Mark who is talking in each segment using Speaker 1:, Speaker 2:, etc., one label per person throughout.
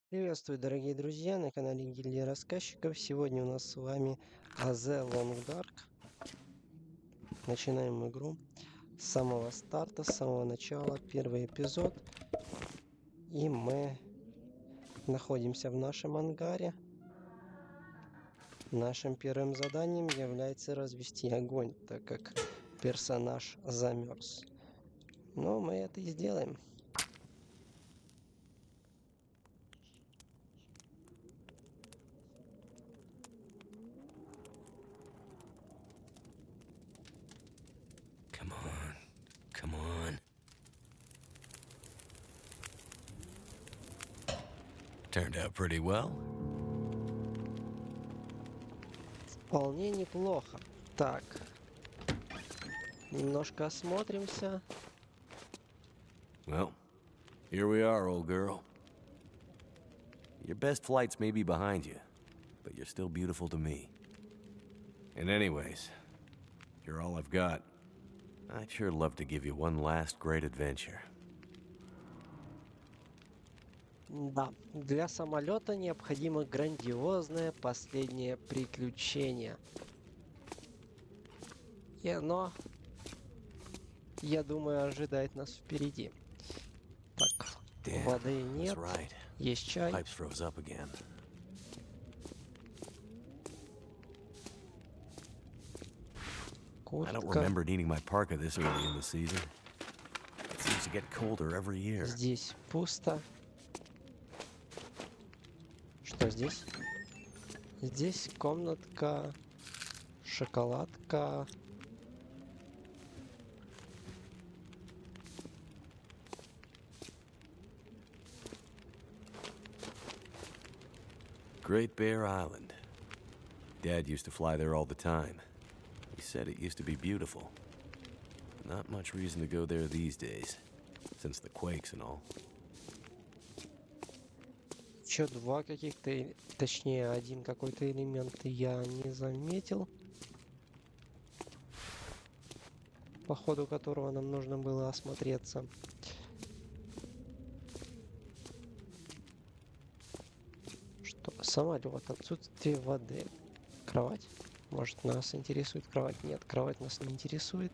Speaker 1: Приветствую, дорогие друзья, на канале Гильдии Рассказчиков. Сегодня у нас с вами The Long Dark. Начинаем игру с самого старта, с самого начала, первый эпизод. И мы находимся в нашем ангаре. Нашим первым заданием является развести огонь, так как персонаж замерз. Но мы это и сделаем.
Speaker 2: Come on. Come on. Turned out pretty well.
Speaker 1: Вполне неплохо. Так. Немножко осмотримся.
Speaker 2: Well, here we are, old girl. Your best flights may be behind you, but you're still beautiful to me. And anyways, you're all I've got. I'd sure love to give you one last great adventure.
Speaker 1: Да, для самолета необходимо грандиозное последнее приключение. И оно, я думаю, ожидает нас впереди. Так,
Speaker 2: Damn,
Speaker 1: воды
Speaker 2: that's
Speaker 1: нет,
Speaker 2: right.
Speaker 1: есть чай.
Speaker 2: Pipes froze up again. I don't
Speaker 1: Куртка.
Speaker 2: remember needing my parka this early in the season. It seems to get colder every year.
Speaker 1: Здесь пусто. Что здесь? Здесь комнатка, шоколадка.
Speaker 2: Great Bear Island. Dad used to fly there all the time. He said it used to be beautiful. Not much reason to go there these days, since the quakes and all.
Speaker 1: Еще два каких-то, точнее, один какой-то элемент я не заметил, по ходу которого нам нужно было осмотреться. Что? Самолет, отсутствие воды. Кровать? Может, нас интересует кровать? Нет, кровать нас не интересует.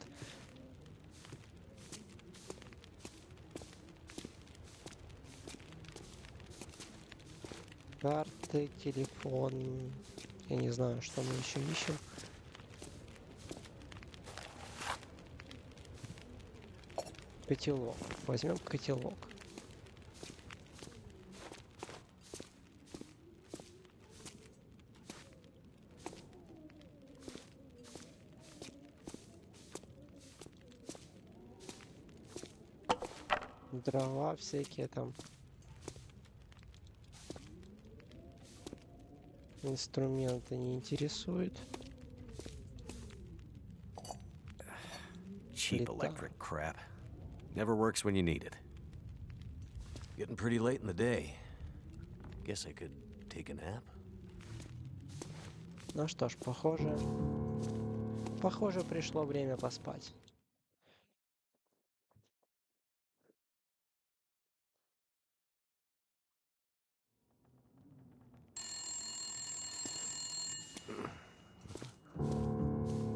Speaker 1: Карты, телефон. Я не знаю, что мы еще ищем. Котелок. Возьмем котелок. Дрова всякие там. Инструменты не интересуют.
Speaker 2: Cheap
Speaker 1: Плита.
Speaker 2: electric crap. Never works when you need it. Getting pretty late in the day. Guess I could take a nap.
Speaker 1: Ну что ж, похоже, пришло время поспать.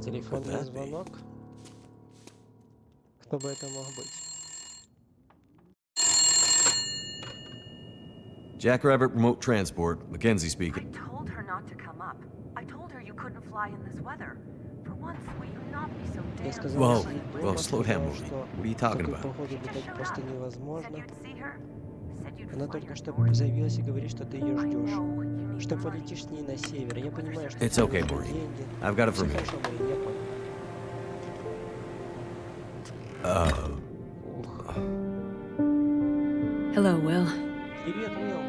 Speaker 1: Телефонный
Speaker 2: that be?
Speaker 1: звонок. Кто бы это мог быть?
Speaker 2: Jackrabbit Remote Transport, Mackenzie
Speaker 3: I
Speaker 2: speaking.
Speaker 3: told her not to come up. I told her you couldn't fly in this weather. For once, will you not be so
Speaker 1: Я
Speaker 3: damn
Speaker 1: сказал,
Speaker 2: Whoa,
Speaker 1: сидеть
Speaker 2: whoa,
Speaker 1: дома,
Speaker 2: slow down,
Speaker 1: сказал,
Speaker 2: Maureen.
Speaker 1: что
Speaker 2: What are you
Speaker 1: в
Speaker 2: talking
Speaker 1: такую
Speaker 2: about?
Speaker 1: погоду
Speaker 3: She just
Speaker 1: летать
Speaker 3: showed
Speaker 1: просто
Speaker 3: up. Said
Speaker 1: невозможно.
Speaker 3: you'd see her. Said you'd
Speaker 1: Она
Speaker 3: fly
Speaker 1: только
Speaker 3: her
Speaker 1: что
Speaker 3: north.
Speaker 1: заявилась и говорит, что ты ее
Speaker 3: I know
Speaker 1: ждешь.
Speaker 3: you need
Speaker 1: Что
Speaker 3: the money.
Speaker 1: полетишь с ней на север. Я понимаю, что
Speaker 2: It's
Speaker 1: тебе
Speaker 2: okay,
Speaker 1: нужны
Speaker 2: Maureen.
Speaker 1: деньги.
Speaker 2: I've got it
Speaker 1: Все
Speaker 2: from here.
Speaker 1: хорошо, Марин, я понял. Ух.
Speaker 4: Hello, Will.
Speaker 1: Привет, Уилл.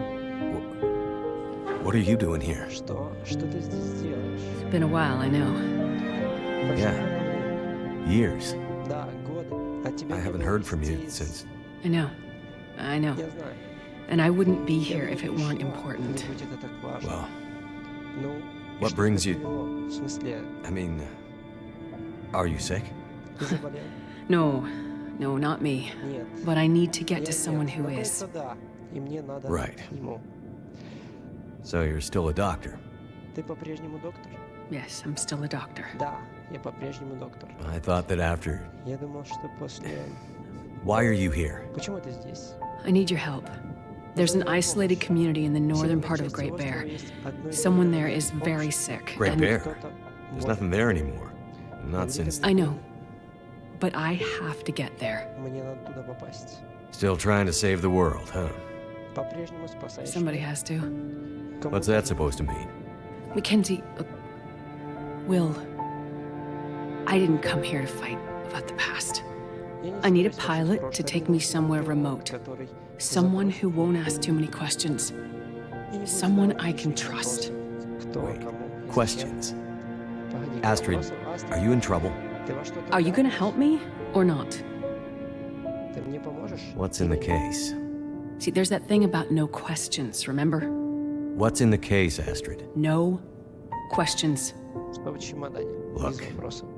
Speaker 2: What are you doing here?
Speaker 1: Что ты здесь делаешь?
Speaker 4: It's been a while, I know.
Speaker 1: Большое
Speaker 2: Yeah.
Speaker 1: время.
Speaker 2: Years.
Speaker 1: Да, годы. От тебя
Speaker 2: I
Speaker 1: не
Speaker 2: haven't
Speaker 1: было
Speaker 2: heard from you
Speaker 1: вестей
Speaker 2: since.
Speaker 4: I know.
Speaker 1: Я знаю.
Speaker 4: And I wouldn't be
Speaker 1: Я
Speaker 4: here
Speaker 1: бы
Speaker 4: if
Speaker 1: не
Speaker 4: it weren't
Speaker 1: пришла,
Speaker 4: important.
Speaker 1: не будь это так важно.
Speaker 2: Well,
Speaker 1: Ну, и
Speaker 2: what
Speaker 1: что
Speaker 2: brings
Speaker 1: тебя
Speaker 2: you-
Speaker 1: привело? В смысле,
Speaker 2: I mean, are you sick?
Speaker 1: ты заболел?
Speaker 4: No, not me.
Speaker 1: Нет.
Speaker 4: But I need to get
Speaker 1: Я
Speaker 4: to someone
Speaker 1: нет.
Speaker 4: who
Speaker 1: Ну,
Speaker 4: is.
Speaker 1: конечно, да. И мне надо
Speaker 2: Right.
Speaker 1: к нему.
Speaker 2: So you're still a doctor?
Speaker 1: Ты по-прежнему доктор?
Speaker 4: Yes, I'm still a doctor.
Speaker 1: Да, я по-прежнему доктор.
Speaker 2: I thought that after...
Speaker 1: Я думал, что после...
Speaker 2: Why are you here?
Speaker 1: Почему ты здесь?
Speaker 4: I need your help. There's an isolated community in the northern part of Great Bear. Someone there is very sick.
Speaker 2: Great
Speaker 4: and-
Speaker 2: Bear? There's nothing there anymore. Not since...
Speaker 4: I know. But I have to get there.
Speaker 1: Мне надо туда попасть.
Speaker 2: Still trying to save the world, huh?
Speaker 1: По-прежнему спасаешь.
Speaker 4: Somebody has to.
Speaker 1: Кому
Speaker 2: What's that supposed to mean?
Speaker 4: Mackenzie, Will, I didn't come here to fight about the past.
Speaker 1: Я не
Speaker 4: I need a
Speaker 1: собираюсь
Speaker 4: pilot
Speaker 1: прошлое
Speaker 4: to take
Speaker 1: время
Speaker 4: me somewhere
Speaker 1: пилот,
Speaker 4: remote.
Speaker 1: который
Speaker 4: Someone who won't ask too many questions.
Speaker 1: и не будет
Speaker 4: someone
Speaker 1: задавать
Speaker 4: I can
Speaker 1: лишних
Speaker 4: trust.
Speaker 1: вопросов. Кто,
Speaker 2: Wait,
Speaker 1: кому, если
Speaker 2: questions.
Speaker 1: я- Погоди,
Speaker 2: Astrid,
Speaker 1: вопросов. Астрид,
Speaker 2: are you in trouble?
Speaker 1: ты во что-то
Speaker 4: Are you gonna
Speaker 1: вляпалась?
Speaker 4: help me or not?
Speaker 1: Ты мне поможешь?
Speaker 2: What's in the case?
Speaker 4: See, there's that thing about no questions, remember?
Speaker 2: What's in the case, Astrid?
Speaker 4: No questions.
Speaker 1: Что в чемодане?
Speaker 2: Look,
Speaker 1: Без вопросов.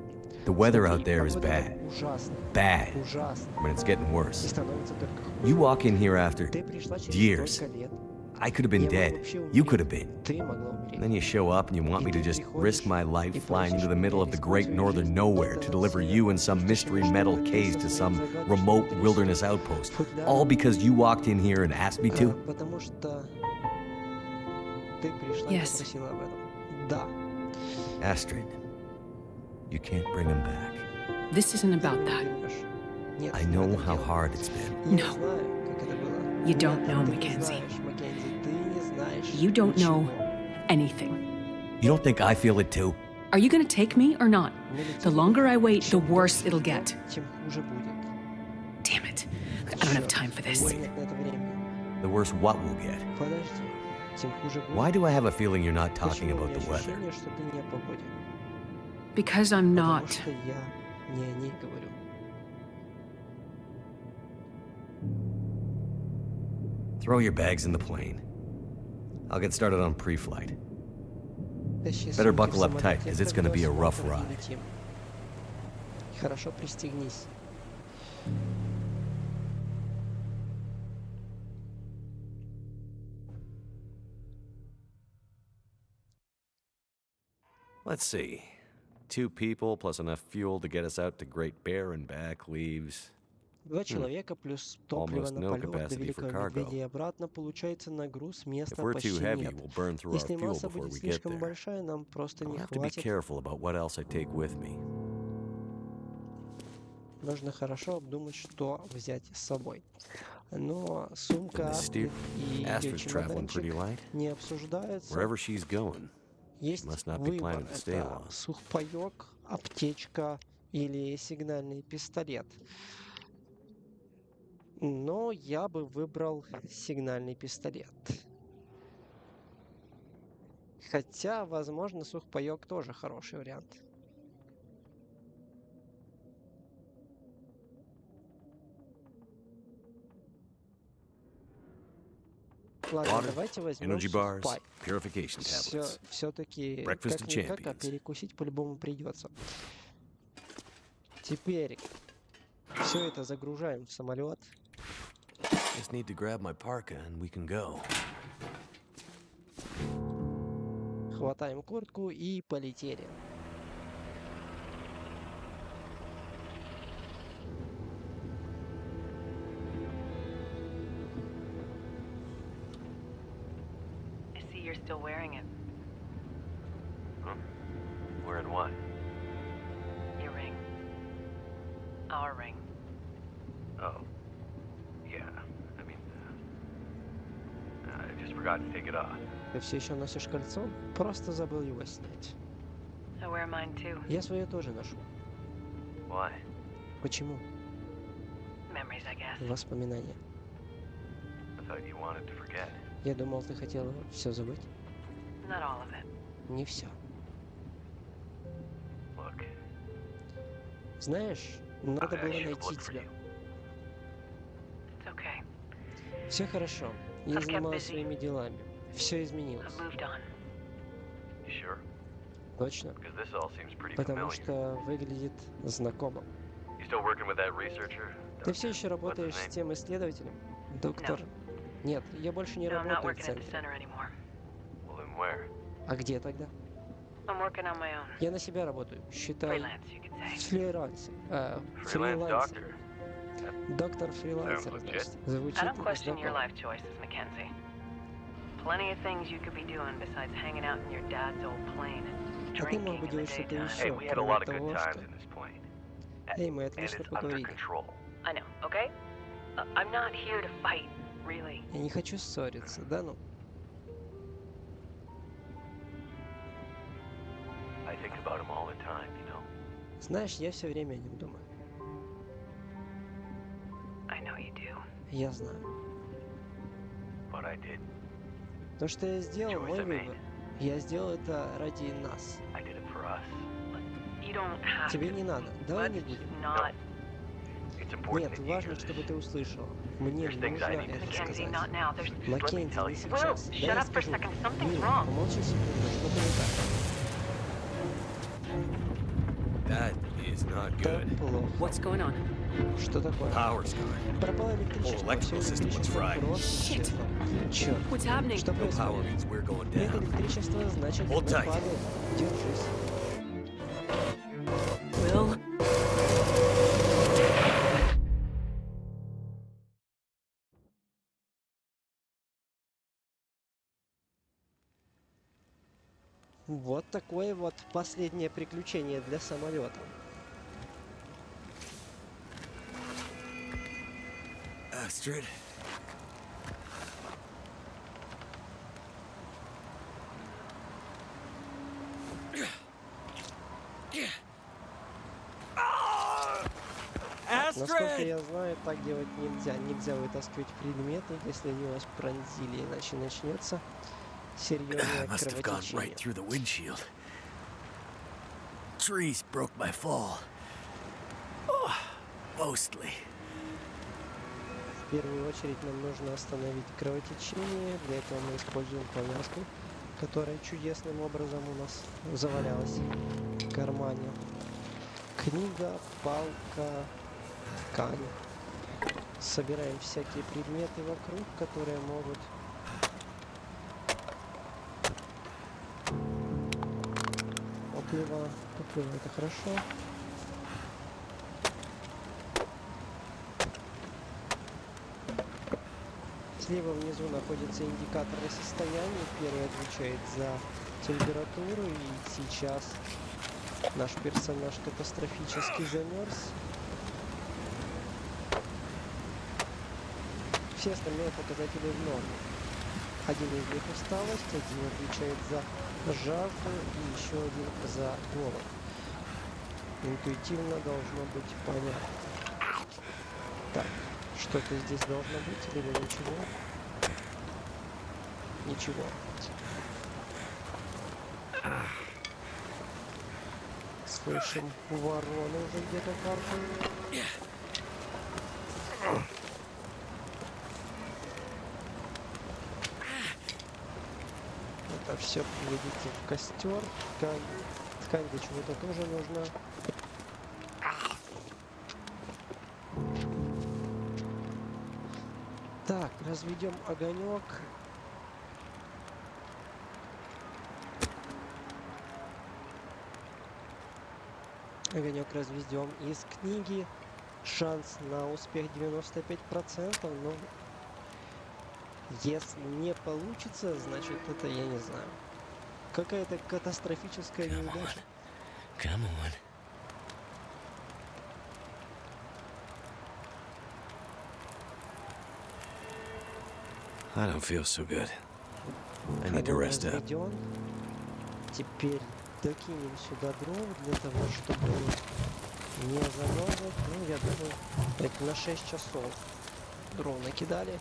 Speaker 2: The weather
Speaker 1: Смотри,
Speaker 2: out there is
Speaker 1: погода
Speaker 2: bad.
Speaker 1: Ужасно.
Speaker 2: Bad.
Speaker 1: Ужасно.
Speaker 2: I mean, it's getting
Speaker 1: И
Speaker 2: worse.
Speaker 1: становится только хуже.
Speaker 2: You walk in here after
Speaker 1: Ты пришла через
Speaker 2: years.
Speaker 1: столько лет.
Speaker 2: I could have been
Speaker 1: Я мог
Speaker 2: dead.
Speaker 1: вообще
Speaker 2: You
Speaker 1: умереть.
Speaker 2: could have been.
Speaker 1: Ты могла умереть.
Speaker 2: And then you show up and you want me to just risk my life flying into the middle of the great northern nowhere to deliver you in some mystery metal case to some remote wilderness outpost. All because you walked in here and asked me to?
Speaker 1: Потому что ты пришла и
Speaker 4: Yes.
Speaker 1: попросила об этом. Да.
Speaker 2: Astrid, you can't bring him back.
Speaker 4: This isn't
Speaker 1: Ты
Speaker 4: about
Speaker 1: его
Speaker 4: that.
Speaker 1: вернешь. Нет,
Speaker 2: I
Speaker 1: не в
Speaker 2: know
Speaker 1: этом
Speaker 2: how
Speaker 1: дело.
Speaker 2: hard it's been.
Speaker 1: Я
Speaker 4: No.
Speaker 1: знаю, как это было.
Speaker 4: You don't
Speaker 1: Нет,
Speaker 4: know,
Speaker 1: ты не
Speaker 4: Mackenzie.
Speaker 1: знаешь, Маккензи, ты не знаешь
Speaker 4: You don't know
Speaker 1: ничего.
Speaker 4: anything.
Speaker 2: You don't think I feel it too?
Speaker 4: Are you gonna take me or not?
Speaker 1: Мы летим,
Speaker 4: The longer I wait, the
Speaker 1: чем
Speaker 4: worse
Speaker 1: дольше
Speaker 4: it'll
Speaker 1: ждем,
Speaker 4: get.
Speaker 1: тем хуже будет.
Speaker 4: Damn it. I don't have time for
Speaker 1: У
Speaker 4: this.
Speaker 1: меня нет на это времени.
Speaker 2: The worse what we'll get.
Speaker 1: Подожди, тем хуже будет.
Speaker 2: Why do I have a feeling you're not talking
Speaker 1: Почему у
Speaker 2: about
Speaker 1: меня
Speaker 2: the weather?
Speaker 1: ощущение, что ты не о погоде?
Speaker 4: Because I'm
Speaker 1: Потому
Speaker 4: not.
Speaker 1: что я не о ней говорю.
Speaker 2: Throw your bags in the plane. I'll get started on pre-flight.
Speaker 1: Тащи
Speaker 2: Better
Speaker 1: сумки в
Speaker 2: buckle up
Speaker 1: самолете,
Speaker 2: tight, 'cause it's gonna be a
Speaker 1: когда
Speaker 2: rough
Speaker 1: смотрим и
Speaker 2: ride.
Speaker 1: летим. Хорошо, пристегнись.
Speaker 2: Let's see. 2 people plus enough fuel to get us out to Great Bear and back leaves...
Speaker 1: Два человека плюс топливо
Speaker 2: Almost
Speaker 1: на
Speaker 2: no
Speaker 1: полет до
Speaker 2: capacity for
Speaker 1: Великого
Speaker 2: cargo.
Speaker 1: Медведя и обратно, получается на груз
Speaker 2: If
Speaker 1: места
Speaker 2: we're
Speaker 1: почти
Speaker 2: too heavy,
Speaker 1: нет.
Speaker 2: we'll burn through our
Speaker 1: Если
Speaker 2: fuel
Speaker 1: масса
Speaker 2: before
Speaker 1: будет
Speaker 2: we get
Speaker 1: слишком
Speaker 2: there.
Speaker 1: большая, нам просто
Speaker 2: I'll
Speaker 1: не
Speaker 2: have to be
Speaker 1: хватит.
Speaker 2: careful about what else I take with me.
Speaker 1: Нужно хорошо обдумать, что взять с собой. Но сумка
Speaker 2: In the
Speaker 1: Астрид
Speaker 2: steep,
Speaker 1: и ее
Speaker 2: Astrid's traveling pretty
Speaker 1: чемоданчик
Speaker 2: light.
Speaker 1: не обсуждаются.
Speaker 2: Wherever she's going,
Speaker 1: Есть
Speaker 2: must not be
Speaker 1: выбор.
Speaker 2: planning to stay
Speaker 1: Это
Speaker 2: long.
Speaker 1: сухпайок, аптечка или сигнальный пистолет. Но я бы выбрал сигнальный пистолет. Хотя, возможно, сухпайок тоже хороший вариант. Ладно,
Speaker 2: Water,
Speaker 1: давайте возьмем
Speaker 2: energy bars,
Speaker 1: сухпай.
Speaker 2: purification tablets.
Speaker 1: Все-таки
Speaker 2: Breakfast of
Speaker 1: как-никак, а
Speaker 2: champions.
Speaker 1: перекусить по-любому придется. Теперь все это загружаем в самолет.
Speaker 2: Just need to grab my parka and we can go.
Speaker 1: Хватаем куртку и полетели.
Speaker 3: I see you're still wearing it.
Speaker 2: Wearing what?
Speaker 3: Your ring. Our ring.
Speaker 2: Oh. Yeah. I mean, I just forgot to take it off.
Speaker 1: Ты все еще носишь кольцо? Просто забыл его снять.
Speaker 3: I wear mine too.
Speaker 1: Я свое тоже ношу.
Speaker 2: Why?
Speaker 1: Почему?
Speaker 3: Memories, I guess.
Speaker 1: Воспоминания.
Speaker 2: I thought you wanted to forget.
Speaker 1: Я думал, ты хотела все забыть.
Speaker 3: Not all of it.
Speaker 1: Не все.
Speaker 2: Look,
Speaker 1: Знаешь, надо было найти тебя.
Speaker 3: It's okay.
Speaker 1: Все хорошо. Я
Speaker 3: I've kept
Speaker 1: занималась
Speaker 3: busy.
Speaker 1: своими делами. Все
Speaker 3: I've
Speaker 1: изменилось.
Speaker 3: moved on.
Speaker 2: You sure?
Speaker 1: Точно.
Speaker 2: Because this all seems pretty
Speaker 1: Потому
Speaker 2: familiar.
Speaker 1: что выглядит знакомо.
Speaker 2: You still working with that researcher?
Speaker 1: Ты все еще работаешь с тем исследователем? Доктор? Нет, я больше не
Speaker 3: No, I'm not
Speaker 1: работаю в
Speaker 3: working at the
Speaker 1: центре.
Speaker 3: center anymore.
Speaker 2: where?
Speaker 1: А где тогда?
Speaker 3: I'm working on my own.
Speaker 1: Я на себя работаю. Считай,
Speaker 3: Freelance, you could say.
Speaker 1: фрилансер. Фрилансер. Доктор фрилансер, значит.
Speaker 3: I
Speaker 1: Звучит
Speaker 3: don't question your
Speaker 1: знакомо.
Speaker 3: life choices, Mackenzie. Plenty of things you could be doing besides hanging out in your dad's old plane and
Speaker 1: А ты мог
Speaker 3: drinking
Speaker 1: бы
Speaker 3: in the
Speaker 1: делать что-то
Speaker 3: daytime.
Speaker 1: еще,
Speaker 2: Hey, we had a
Speaker 1: кроме
Speaker 2: lot of good
Speaker 1: того,
Speaker 2: times
Speaker 1: что...
Speaker 2: in this plane.
Speaker 1: Эй, мы
Speaker 2: And
Speaker 1: отлично
Speaker 2: it's under
Speaker 1: поговорили.
Speaker 2: control.
Speaker 3: I know, okay? I'm not here to fight, really.
Speaker 1: Я не хочу ссориться, да ну?
Speaker 2: I think about him all the time, you know?
Speaker 1: Знаешь, я все время о нем думаю.
Speaker 3: I know you do.
Speaker 1: Я знаю.
Speaker 2: But I did.
Speaker 1: То, что я сделал,
Speaker 2: Choice
Speaker 1: мой
Speaker 2: I made.
Speaker 1: выбор. Я сделал это ради нас.
Speaker 2: I did it for us.
Speaker 3: You don't have
Speaker 1: Тебе
Speaker 3: to.
Speaker 1: не надо. Давай
Speaker 3: Let's
Speaker 1: не
Speaker 3: just
Speaker 1: будем.
Speaker 3: not.
Speaker 2: It's important
Speaker 1: Нет,
Speaker 2: that you
Speaker 1: важно,
Speaker 2: hear
Speaker 1: чтобы
Speaker 2: this.
Speaker 1: ты услышал. Мне
Speaker 2: There's things
Speaker 1: нужно
Speaker 2: I need to
Speaker 1: это
Speaker 3: Mackenzie,
Speaker 1: сказать.
Speaker 3: not now. There's.
Speaker 2: let me
Speaker 1: Маккензи,
Speaker 2: tell
Speaker 1: не
Speaker 2: you.
Speaker 1: сейчас.
Speaker 3: Will,
Speaker 1: Да
Speaker 3: shut
Speaker 1: я
Speaker 3: up for a
Speaker 1: скажу.
Speaker 3: second. Something's
Speaker 1: Мил,
Speaker 3: wrong.
Speaker 1: помолчи секунду, что-то не так.
Speaker 2: That is not
Speaker 1: Так
Speaker 2: good.
Speaker 1: плохо.
Speaker 4: What's going on?
Speaker 1: Что такое?
Speaker 2: Power's gone.
Speaker 1: Пропало электричество,
Speaker 2: Whole
Speaker 1: все
Speaker 2: electrical system was
Speaker 1: электричество
Speaker 2: fried.
Speaker 1: просто
Speaker 4: Shit.
Speaker 1: исчезло. Черт.
Speaker 4: What's happening?
Speaker 1: Что
Speaker 2: No power
Speaker 1: происходит?
Speaker 2: means we're going
Speaker 1: Нет
Speaker 2: down.
Speaker 1: электричества, значит мы
Speaker 2: Hold tight.
Speaker 1: падаем. Держись.
Speaker 4: Will?
Speaker 1: Вот такое вот последнее приключение для самолета.
Speaker 2: Astrid.
Speaker 1: Насколько я знаю, так делать нельзя. Нельзя вытаскивать предметы, если они вас пронзили, иначе начнется серьезное
Speaker 2: Must have gone
Speaker 1: кровотечение.
Speaker 2: right through the windshield. Trees broke my fall. Oh, mostly.
Speaker 1: В первую очередь нам нужно остановить кровотечение. Для этого мы используем повязку, которая чудесным образом у нас завалялась в кармане. Книга, палка, ткань. Собираем всякие предметы вокруг, которые могут топливо это хорошо. Слева внизу находится индикаторы состояния. Первый отвечает за температуру, и сейчас наш персонаж катастрофически замерз. Все остальные показатели в норме. Один из них усталость, один отвечает за жажду и еще один за голод. Интуитивно должно быть понятно. Так, что-то здесь должно быть, либо ничего. Ничего. Слышим, вороны уже где-то каркают. Это все приведите в костер. Ткань. Ткань для чего-то тоже нужна. Так, разведем огонек. Огонек разведем из книги. Шанс на успех 95%, но если не получится, значит это, я не знаю, какая-то катастрофическая неудача.
Speaker 2: Come on. I don't feel so good. I need to
Speaker 1: Огонь
Speaker 2: rest up.
Speaker 1: разведен. Теперь докинем сюда дров для того, чтобы не замерзнуть. Ну, я думаю, это на 6 часов дров накидали,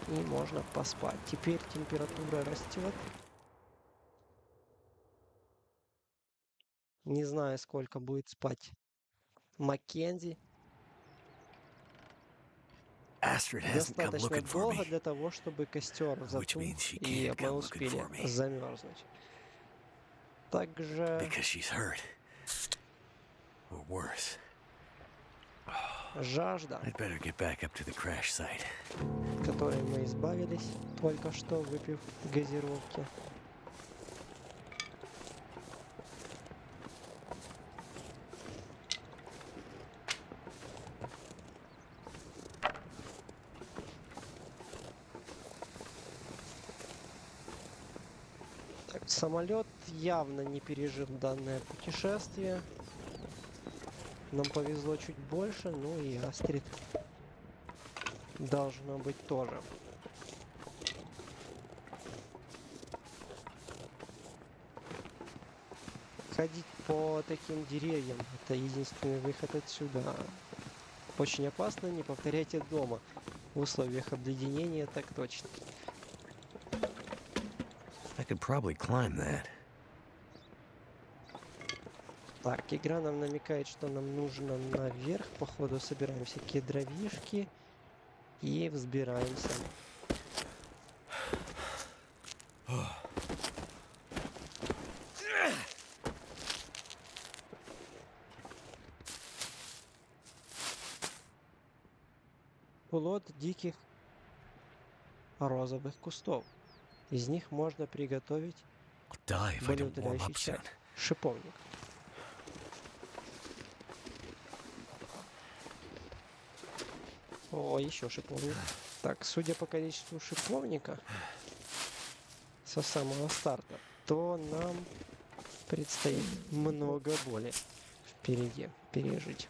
Speaker 1: и можно поспать. Теперь температура растет. Не знаю, сколько будет спать Маккензи.
Speaker 2: Astrid hasn't come
Speaker 1: Достаточно
Speaker 2: looking for
Speaker 1: долго
Speaker 2: me.
Speaker 1: для того, чтобы костер затух,
Speaker 2: means she
Speaker 1: и
Speaker 2: can't
Speaker 1: мы
Speaker 2: come looking
Speaker 1: успели
Speaker 2: for me.
Speaker 1: замерзнуть. Также
Speaker 2: Because she's hurt. Or worse.
Speaker 1: жажда,
Speaker 2: I'd better get back up to the crash site.
Speaker 1: от которой мы избавились, только что выпив газировки. Самолет явно не пережил данное путешествие. Нам повезло чуть больше, ну и Астрид должно быть тоже. Ходить по таким деревьям — это единственный выход отсюда. Очень опасно, не повторяйте дома. В условиях обледенения так точно.
Speaker 2: I could probably climb that.
Speaker 1: Так, игра нам намекает, что нам нужно наверх. Походу собираем всякие дровишки и взбираемся. Плод диких розовых кустов. Из них можно приготовить
Speaker 2: I'll die if I don't warm
Speaker 1: болеутоляющий
Speaker 2: up
Speaker 1: чай.
Speaker 2: soon.
Speaker 1: Шиповник. О, еще шиповник. Так, судя по количеству шиповника со самого старта, то нам предстоит много боли впереди пережить.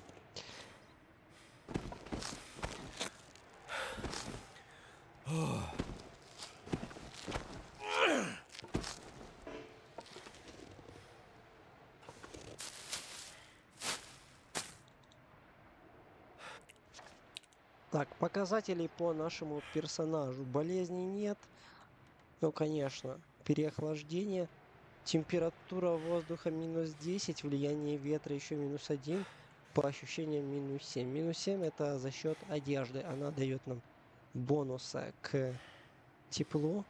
Speaker 1: Так, показателей по нашему персонажу. Болезней нет. Ну, конечно, переохлаждение. Температура воздуха минус 10, влияние ветра еще минус 1. По ощущениям минус 7. Минус 7 это за счет одежды. Она дает нам бонуса к теплу.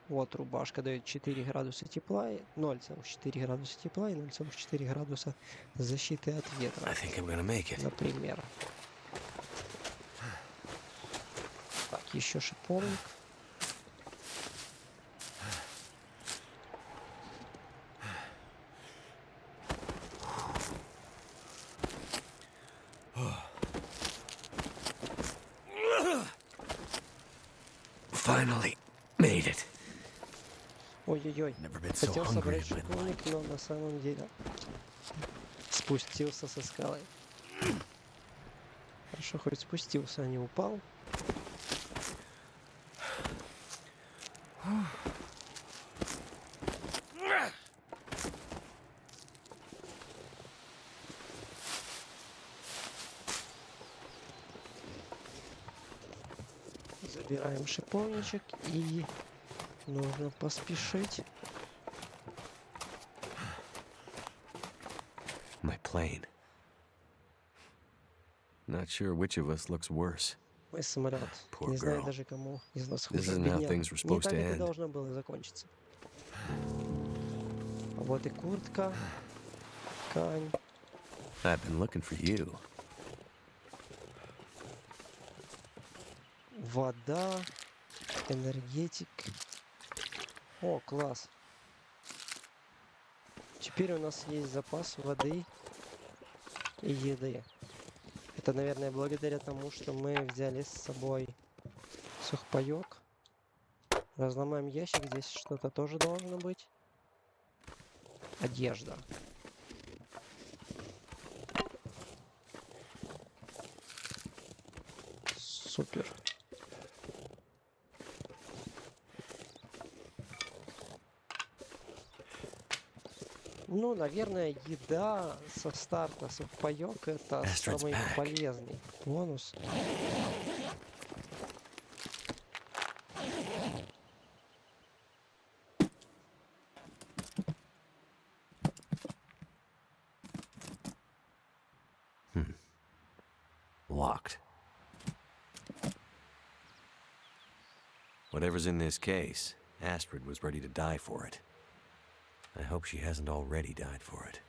Speaker 1: Вот рубашка дает 4 градуса тепла, 0,4 градуса тепла и 0,4 градуса защиты от ветра,
Speaker 2: I think I'm gonna make it.
Speaker 1: например. Так, еще шиповник.
Speaker 2: Finally made it.
Speaker 1: Ой-ой-ой.
Speaker 2: Never been so
Speaker 1: Хотел
Speaker 2: hungry
Speaker 1: собрать
Speaker 2: in my life.
Speaker 1: шиповник, но на самом деле спустился со скалы. Хорошо, хоть спустился, а не упал. Забираем шиповничек и нужно поспешить.
Speaker 2: My plane. Not sure which of us looks worse.
Speaker 1: Мой самолет.
Speaker 2: Poor
Speaker 1: Не знаю
Speaker 2: girl.
Speaker 1: даже, кому из нас
Speaker 2: This
Speaker 1: хуже.
Speaker 2: isn't how
Speaker 1: Бедняга.
Speaker 2: things were
Speaker 1: Не
Speaker 2: supposed
Speaker 1: так
Speaker 2: to
Speaker 1: это
Speaker 2: end.
Speaker 1: должно было закончиться. А вот и куртка. Ткань.
Speaker 2: I've been looking for you.
Speaker 1: Вода. Энергетик. О, класс. Теперь у нас есть запас воды и еды. Это, наверное, благодаря тому, что мы взяли с собой сухпайок. Разломаем ящик. Здесь что-то тоже должно быть. Одежда. Супер. Ну, наверное, еда со старта, сухпайок — это
Speaker 2: Astrid's
Speaker 1: самый
Speaker 2: back.
Speaker 1: полезный бонус.
Speaker 2: Locked. Whatever's in this case, Astrid was ready to die for it. I hope she hasn't already died for it.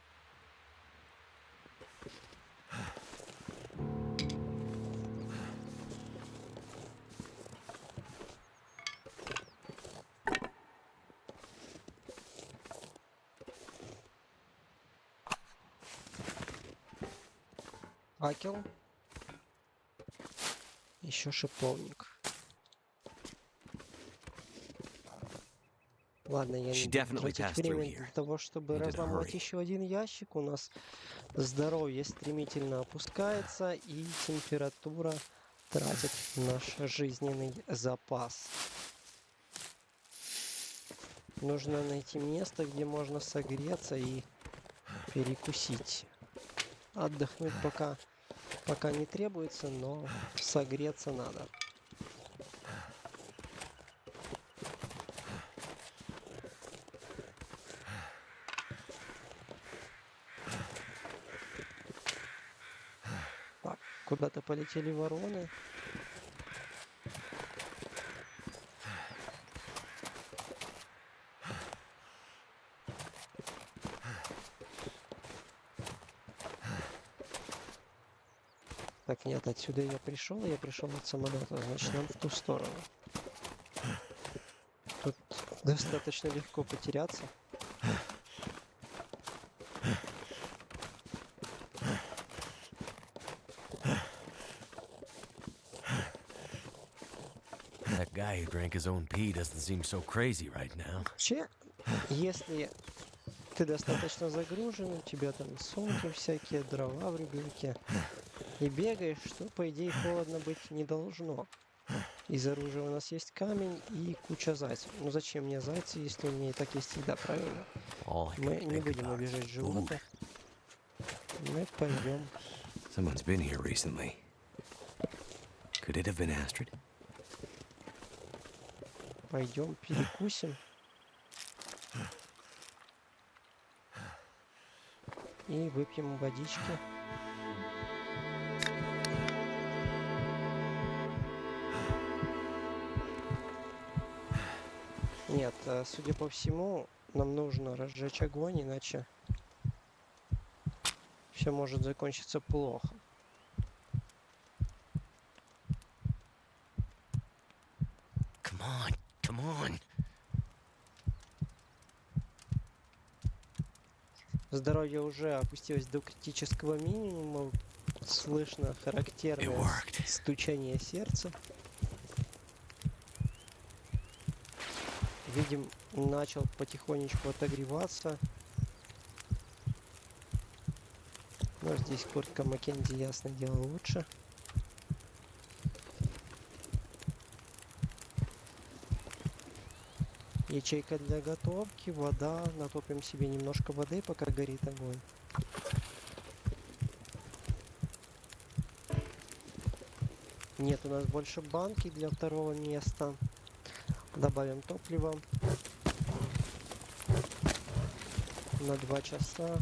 Speaker 1: Факел. Еще шиповник. Ладно, я
Speaker 2: She
Speaker 1: не буду
Speaker 2: definitely
Speaker 1: тратить
Speaker 2: passed through
Speaker 1: время
Speaker 2: here.
Speaker 1: для того, чтобы
Speaker 2: Need to
Speaker 1: разломать
Speaker 2: hurry.
Speaker 1: еще один ящик. У нас здоровье стремительно опускается, и температура тратит наш жизненный запас. Нужно найти место, где можно согреться и перекусить. Отдохнуть пока не требуется, но согреться надо. Так, куда-то полетели вороны. Так, нет, отсюда я пришел от самолета, значит, нам в ту сторону. Тут достаточно легко потеряться.
Speaker 2: That guy who drank his own pee doesn't seem so crazy right now.
Speaker 1: Вообще, если ты достаточно загружен, у тебя там сумки всякие, дрова в рюкзаке, и бегаешь, что, по идее, холодно быть не должно. Из оружия у нас есть камень и куча зайцев. Ну зачем мне зайцы, если у меня и так есть еда, правильно?
Speaker 2: All I
Speaker 1: Мы
Speaker 2: can
Speaker 1: не
Speaker 2: think
Speaker 1: будем
Speaker 2: about
Speaker 1: обижать
Speaker 2: is food.
Speaker 1: животных. Мы пойдем.
Speaker 2: Someone's been here recently. Could it have been Astrid?
Speaker 1: Пойдем перекусим. И выпьем водички. Нет, судя по всему, нам нужно разжечь огонь, иначе все может закончиться плохо.
Speaker 2: Come on, come on.
Speaker 1: Здоровье уже опустилось до критического минимума. Слышно
Speaker 2: It
Speaker 1: характерное
Speaker 2: worked.
Speaker 1: стучание сердца. Видим, начал потихонечку отогреваться. Но здесь куртка Маккензи, ясно дело, лучше. Ячейка для готовки, вода. Натопим себе немножко воды, пока горит огонь. Нет у нас больше банки для второго места. Добавим топлива на 2 часа.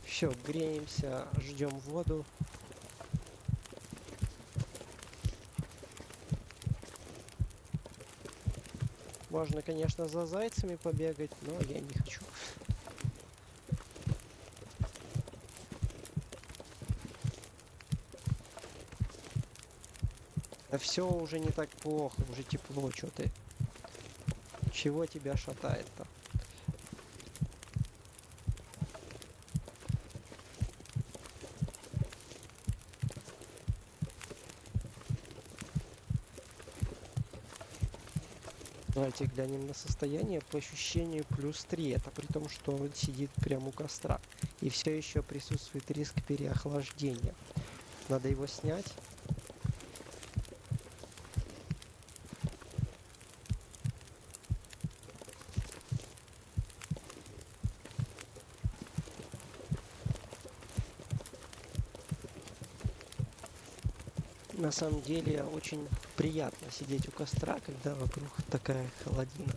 Speaker 1: Все, греемся, ждем воду. Можно, конечно, за зайцами побегать, но я не хочу. Да все уже не так плохо, уже тепло, что ты? Чего тебя шатает-то? Давайте глянем на состояние. По ощущению +3. Это при том, что он сидит прямо у костра. И все еще присутствует риск переохлаждения. Надо его снять. На самом деле очень приятно сидеть у костра, когда вокруг такая холодина.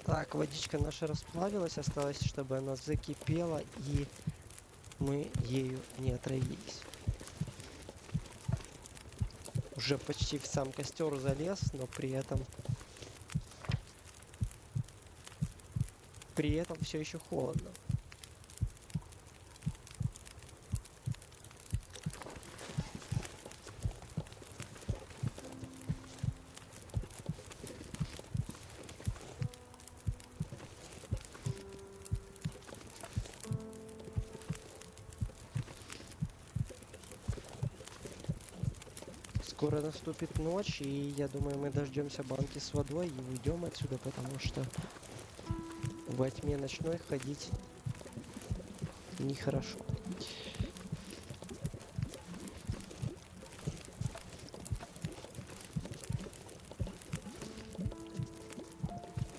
Speaker 1: Так, водичка наша расплавилась, осталось, чтобы она закипела, и мы ею не отравились. Уже почти в сам костер залез, но при этом все еще холодно. Скоро наступит ночь, и я думаю, мы дождемся банки с водой и уйдем отсюда, потому что во тьме ночной ходить нехорошо.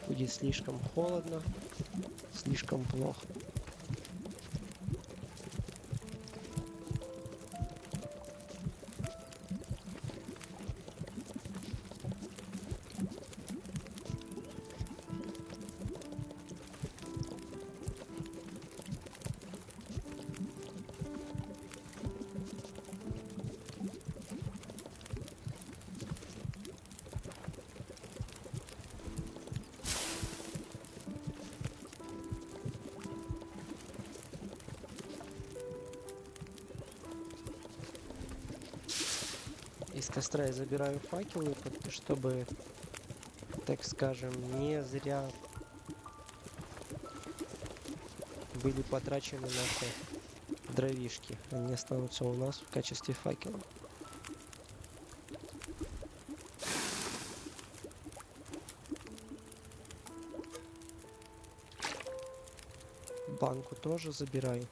Speaker 1: Будет слишком холодно, слишком плохо. Из костра я забираю факелы, чтобы, так скажем, не зря были потрачены наши дровишки. Они останутся у нас в качестве факела. Банку тоже забираю.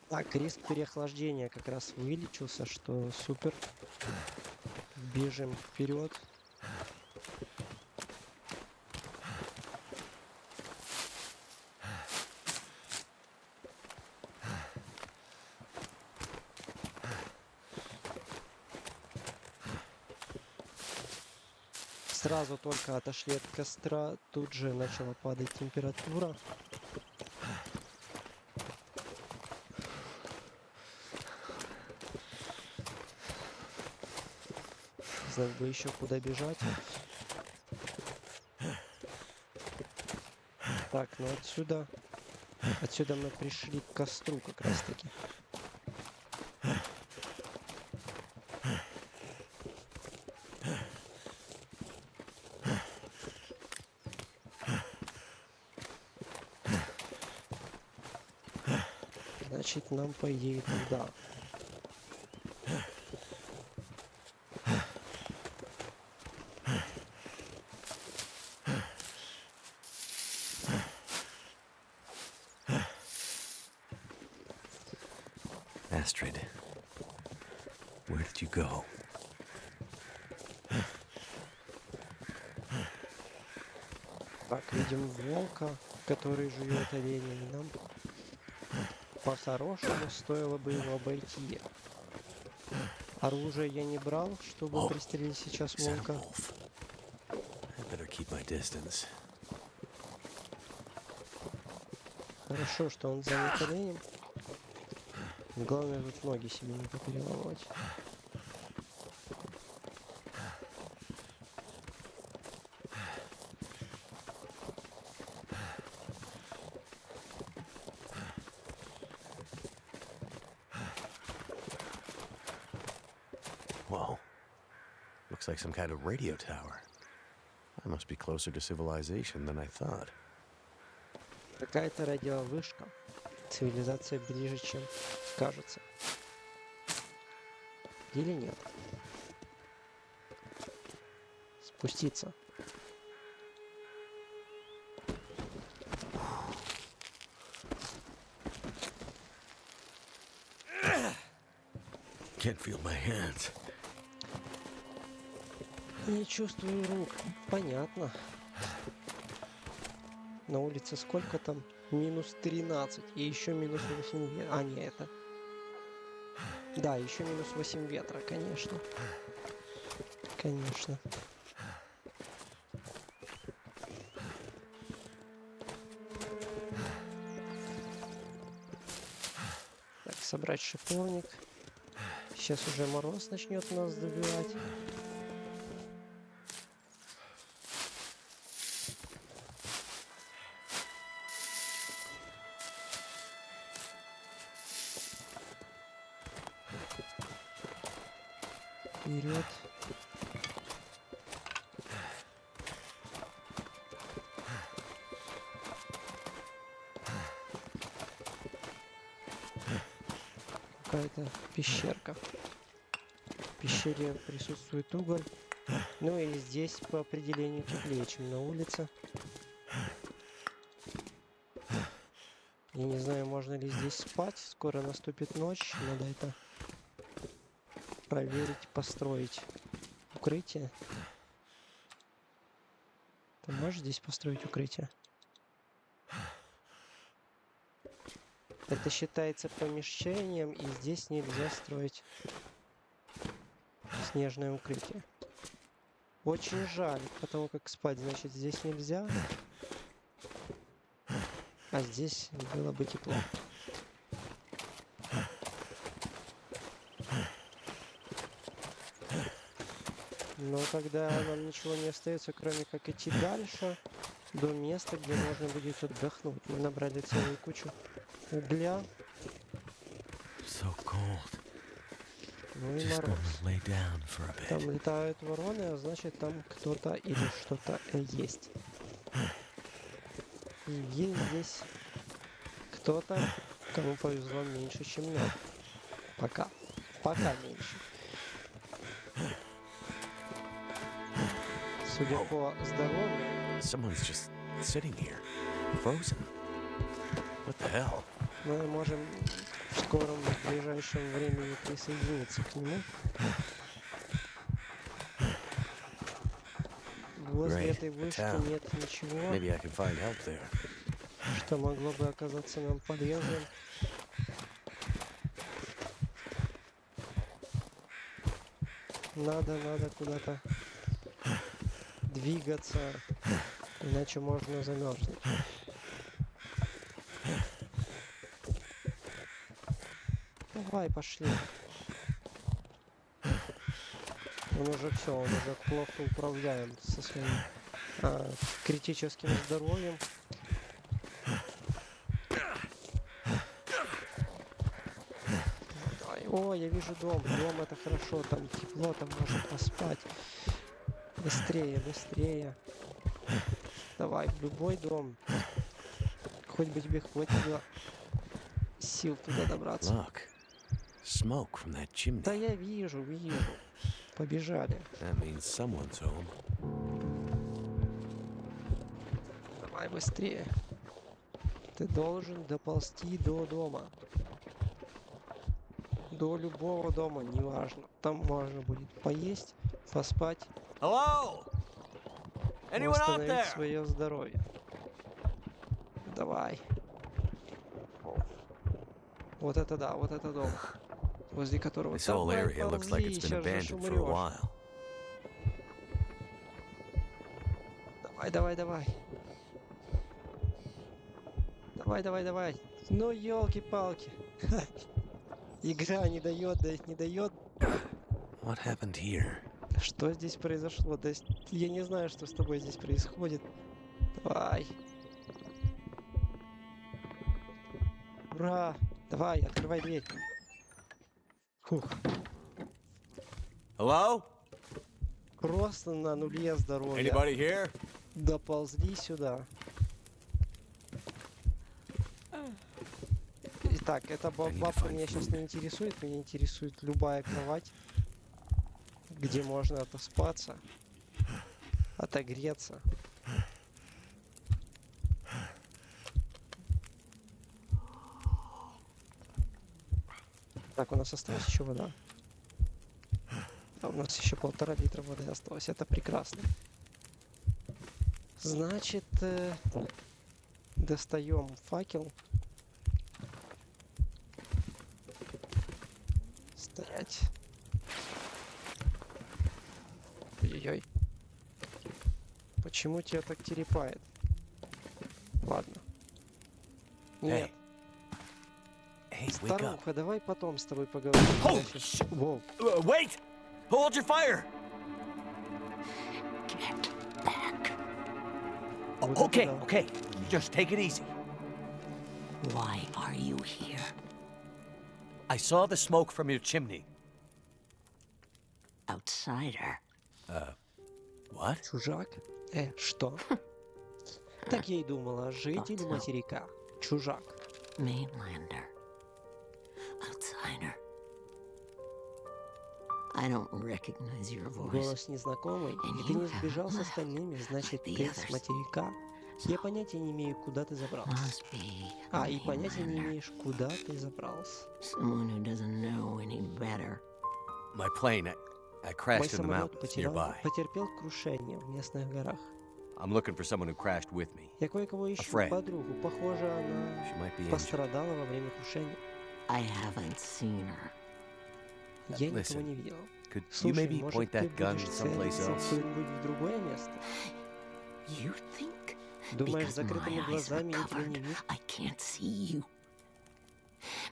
Speaker 1: Так, риск переохлаждения как раз вылечился, что супер. Бежим вперед. Сразу только отошли от костра, тут же начала падать температура. Знать бы еще куда бежать. Так, ну отсюда мы пришли к костру как раз таки. Значит, нам по идее туда.
Speaker 2: Astrid, where did you go?
Speaker 1: Так, видим волка, который жует оленя, и нам по-хорошему стоило бы его обойти. Оружие я не брал, чтобы пристрелить сейчас
Speaker 2: Is that a
Speaker 1: волка.
Speaker 2: wolf? I better keep my distance.
Speaker 1: Хорошо, что он занят оленем. Главное тут ноги себе не попереломать.
Speaker 2: Whoa. Looks like some kind of radio tower. I must be closer to civilization than I thought.
Speaker 1: Какая-то радиовышка. Цивилизация ближе, чем кажется. Или нет? Спуститься.
Speaker 2: Can't feel my hands.
Speaker 1: Не чувствую рук. Понятно. На улице сколько там? Минус 13. И еще минус 8 ветра. А, не это. Да, еще минус 8 ветра, конечно. Конечно. собрать шиповник. Сейчас уже мороз начнет нас добивать. Вперед. Какая-то пещерка. В пещере присутствует уголь. Ну и здесь по определению теплее, чем на улице. Я не знаю, можно ли здесь спать. Скоро наступит ночь. Надо это проверить, построить укрытие. Ты можешь здесь построить укрытие? Это считается помещением, и здесь нельзя строить снежное укрытие. Очень жаль, потому как спать, значит, здесь нельзя. А здесь было бы тепло. Но тогда нам ничего не остается, кроме как идти дальше, до места, где можно будет отдохнуть. Мы набрали целую кучу угля.
Speaker 2: So cold.
Speaker 1: Ну и
Speaker 2: Just
Speaker 1: мороз.
Speaker 2: gonna lay down for a
Speaker 1: Там
Speaker 2: bit.
Speaker 1: летают вороны, а значит там кто-то или что-то есть. И есть здесь кто-то, кому повезло меньше, чем нам. Пока. Пока меньше. Судя по здоровью,
Speaker 2: Someone's just sitting here, frozen. What the hell?
Speaker 1: мы можем в скором, в ближайшем времени присоединиться к нему. Возле
Speaker 2: Great.
Speaker 1: этой вышки
Speaker 2: Town.
Speaker 1: нет ничего,
Speaker 2: Maybe I can find help there.
Speaker 1: что могло бы оказаться нам полезным. Надо куда-то двигаться, иначе можно замерзнуть. Давай, пошли. Он уже все, он уже плохо управляем со своим критическим здоровьем. Давай. О, я вижу дом. Дом это хорошо, там тепло, там можно поспать. Быстрее, быстрее. Давай, в любой дом. Хоть бы тебе хватило сил туда добраться.
Speaker 2: Look, smoke from that chimney.
Speaker 1: Да я вижу. Побежали.
Speaker 2: That means someone's home.
Speaker 1: Давай быстрее. Ты должен доползти до дома. До любого дома, неважно. Там можно будет поесть, поспать,
Speaker 2: Hello? Anyone out
Speaker 1: восстановить
Speaker 2: there?
Speaker 1: свое здоровье. Давай. Вот это да, вот это дом. Возле которого...
Speaker 2: This whole
Speaker 1: Давай,
Speaker 2: area looks like it's been
Speaker 1: ползи, сейчас же
Speaker 2: abandoned for a
Speaker 1: умрёшь.
Speaker 2: while.
Speaker 1: Давай. Давай. Ну, елки-палки. Игра не дает.
Speaker 2: What happened here?
Speaker 1: Что здесь произошло? Да я не знаю, что с тобой здесь происходит. Давай. Ура! Давай, открывай дверь. Фух.
Speaker 2: Hello?
Speaker 1: Просто на нуле здоровья.
Speaker 2: Anybody here?
Speaker 1: Доползли сюда. Итак, эта бабка меня сейчас не интересует. Меня интересует любая кровать, где можно отоспаться, отогреться. Так, у нас осталась еще вода. А у нас еще 1,5 литра воды осталось. Это прекрасно. Значит, достаем факел. Стоять. Ой-ой-ой. Почему тебя так терепает? Ладно. Нет.
Speaker 2: Hey, wake up.
Speaker 1: Старуха, давай потом с тобой поговорим.
Speaker 2: Holy
Speaker 1: Я щас- Воу.
Speaker 2: Wait! Hold your fire!
Speaker 5: Get back.
Speaker 1: Вот
Speaker 2: Okay,
Speaker 1: это да.
Speaker 2: okay. Just take it easy.
Speaker 5: Why are you here?
Speaker 2: I saw the smoke from your chimney.
Speaker 5: Outsider.
Speaker 2: What?
Speaker 1: Чужак? Что? Так я и думала, житель материка. Чужак.
Speaker 5: Mainlander. Outsider. I don't recognize your voice.
Speaker 1: Голос незнакомый, и ты не сбежал с остальными, значит, ты с материка. Я понятия не имею, куда ты забрался.
Speaker 5: Must be
Speaker 1: А,
Speaker 5: a
Speaker 1: и понятия не
Speaker 5: mainlander.
Speaker 1: имеешь, куда ты забрался.
Speaker 5: Someone who doesn't know any better.
Speaker 2: My plane, I
Speaker 1: Мой
Speaker 2: crashed in the
Speaker 1: самолет
Speaker 2: mountains nearby.
Speaker 1: потерпел крушение в местных горах.
Speaker 2: I'm looking for someone who crashed with me.
Speaker 1: Я кое-кого ищу,
Speaker 2: friend.
Speaker 1: подругу. Похоже, она
Speaker 2: She might be injured.
Speaker 1: пострадала во время крушения.
Speaker 5: I haven't seen her.
Speaker 1: Я никого
Speaker 2: Listen,
Speaker 1: не видел.
Speaker 2: Could you
Speaker 1: Слушай,
Speaker 2: maybe
Speaker 1: может,
Speaker 2: point
Speaker 1: ты
Speaker 2: that gun
Speaker 1: будешь
Speaker 2: someplace
Speaker 1: целиться
Speaker 2: else?
Speaker 1: куда-нибудь в другое место?
Speaker 5: You think
Speaker 1: Думаешь,
Speaker 5: because
Speaker 1: закрытыми
Speaker 5: my eyes are
Speaker 1: глазами я тебя не
Speaker 5: covered,
Speaker 1: вижу?
Speaker 5: I can't see you.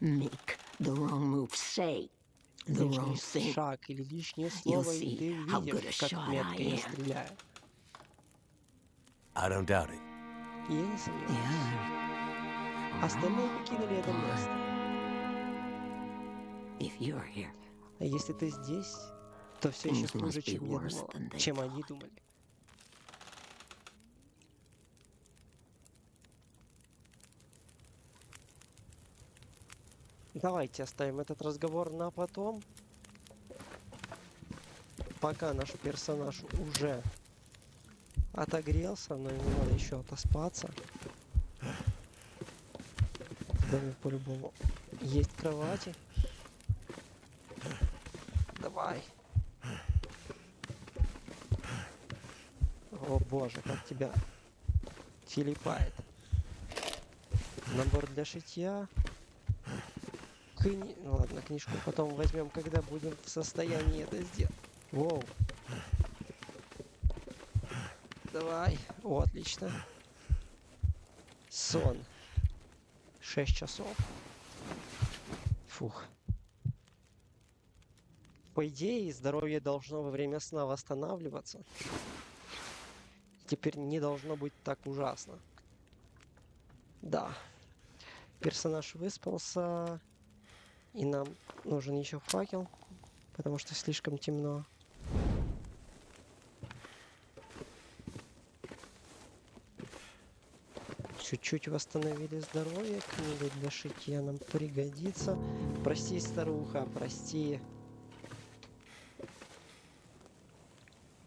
Speaker 5: Make the wrong move. Say the wrong
Speaker 1: Лишний
Speaker 5: thing.
Speaker 1: шаг или лишнее
Speaker 5: You'll
Speaker 1: слово, и
Speaker 5: see
Speaker 1: ты
Speaker 5: how good a
Speaker 1: увидишь, как
Speaker 5: shot
Speaker 1: метко
Speaker 5: I
Speaker 1: я
Speaker 5: am.
Speaker 1: стреляю.
Speaker 2: I don't doubt it.
Speaker 1: И я не
Speaker 5: The
Speaker 1: сомневаюсь.
Speaker 5: others.
Speaker 1: Остальные покинули это место.
Speaker 5: If you're here,
Speaker 1: А если ты здесь, то все еще
Speaker 5: Things
Speaker 1: хуже,
Speaker 5: must be
Speaker 1: чем я
Speaker 5: worse
Speaker 1: думала,
Speaker 5: than they
Speaker 1: чем они
Speaker 5: thought.
Speaker 1: думали. Давайте оставим этот разговор на потом. Пока наш персонаж уже отогрелся, но ему надо еще отоспаться. В доме по-любому есть кровати. Давай. О боже, как тебя телепает. Набор для шитья. Ну ладно, книжку потом возьмем, когда будем в состоянии это сделать. Воу. Давай. О, отлично. Сон. 6 часов. Фух. По идее, здоровье должно во время сна восстанавливаться. Теперь не должно быть так ужасно. Да. Персонаж выспался. И нам нужен еще факел, потому что слишком темно. Чуть-чуть восстановили здоровье. Книга для шитья нам пригодится. Прости, старуха, прости.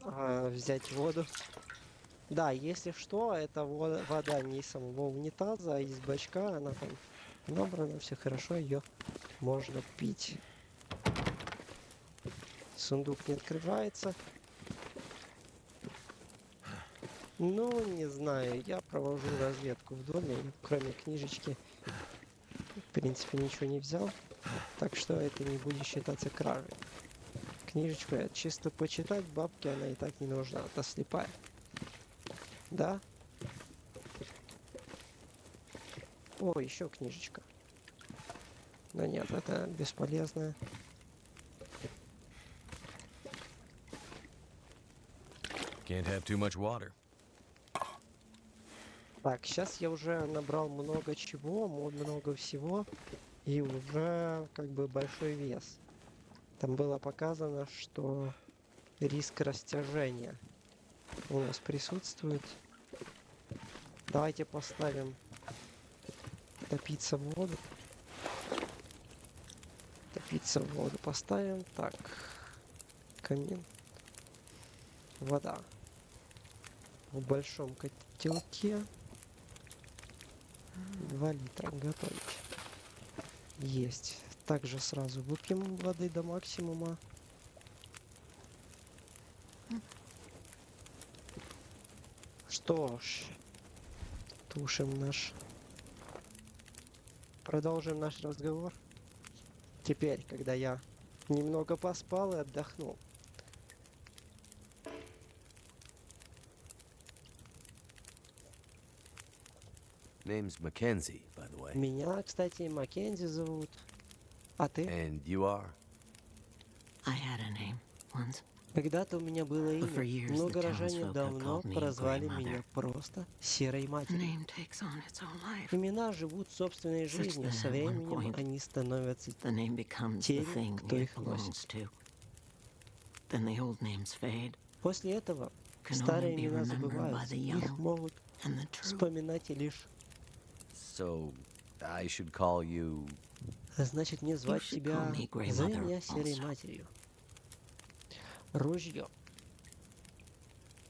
Speaker 1: Взять воду. Да, если что, это вода не из самого унитаза, а из бачка. Она там набрана, все хорошо, ее можно пить. Сундук не открывается. Ну, не знаю, я провожу разведку в доме, и кроме книжечки, в принципе, ничего не взял. Так что это не будет считаться кражей. Книжечку я чисто почитать, бабке она и так не нужна, это слепая. Да? О, еще книжечка. Да нет, это бесполезно.
Speaker 2: Can't have too much water.
Speaker 1: Так, сейчас я уже набрал много чего, много всего. И уже как бы большой вес. Там было показано, что риск растяжения у нас присутствует. Давайте поставим топиться в воду. Топиться в воду поставим. Так, камин. Вода. В большом котелке. 2 литра готовить. Есть. Также сразу выпьем воды до максимума. Что ж, тушим продолжим наш разговор. Теперь, когда я немного поспал и отдохнул.
Speaker 2: Name's Mackenzie, by the way.
Speaker 1: Меня, кстати, Маккензи зовут. А ты?
Speaker 2: And you are?
Speaker 5: I had a name once.
Speaker 1: Когда-то у меня было
Speaker 5: For
Speaker 1: имя,
Speaker 5: years,
Speaker 1: но
Speaker 5: the
Speaker 1: горожане
Speaker 5: townsfolk have
Speaker 1: давно
Speaker 5: called me
Speaker 1: прозвали
Speaker 5: Grey
Speaker 1: меня
Speaker 5: Mother.
Speaker 1: просто Серой
Speaker 5: The
Speaker 1: Матерью.
Speaker 5: name takes on its own life.
Speaker 1: Имена живут собственной
Speaker 5: Such
Speaker 1: жизнью,
Speaker 5: that
Speaker 1: со
Speaker 5: at one
Speaker 1: временем
Speaker 5: point,
Speaker 1: они становятся
Speaker 5: The name becomes the
Speaker 1: теми,
Speaker 5: thing
Speaker 1: кто
Speaker 5: it
Speaker 1: их носит.
Speaker 5: belongs to. Then the old names fade,
Speaker 1: После этого
Speaker 5: can
Speaker 1: старые
Speaker 5: only be
Speaker 1: имена
Speaker 5: remembered by
Speaker 1: забываются,
Speaker 5: the
Speaker 1: их
Speaker 5: young
Speaker 1: могут
Speaker 5: and the true.
Speaker 1: вспоминать и лишь.
Speaker 2: So, I should call you...
Speaker 1: Значит, мне звать
Speaker 5: should
Speaker 1: тебя,
Speaker 5: call me Grey
Speaker 1: зови
Speaker 5: Mother
Speaker 1: меня Серой
Speaker 5: also.
Speaker 1: Матерью. Ружье.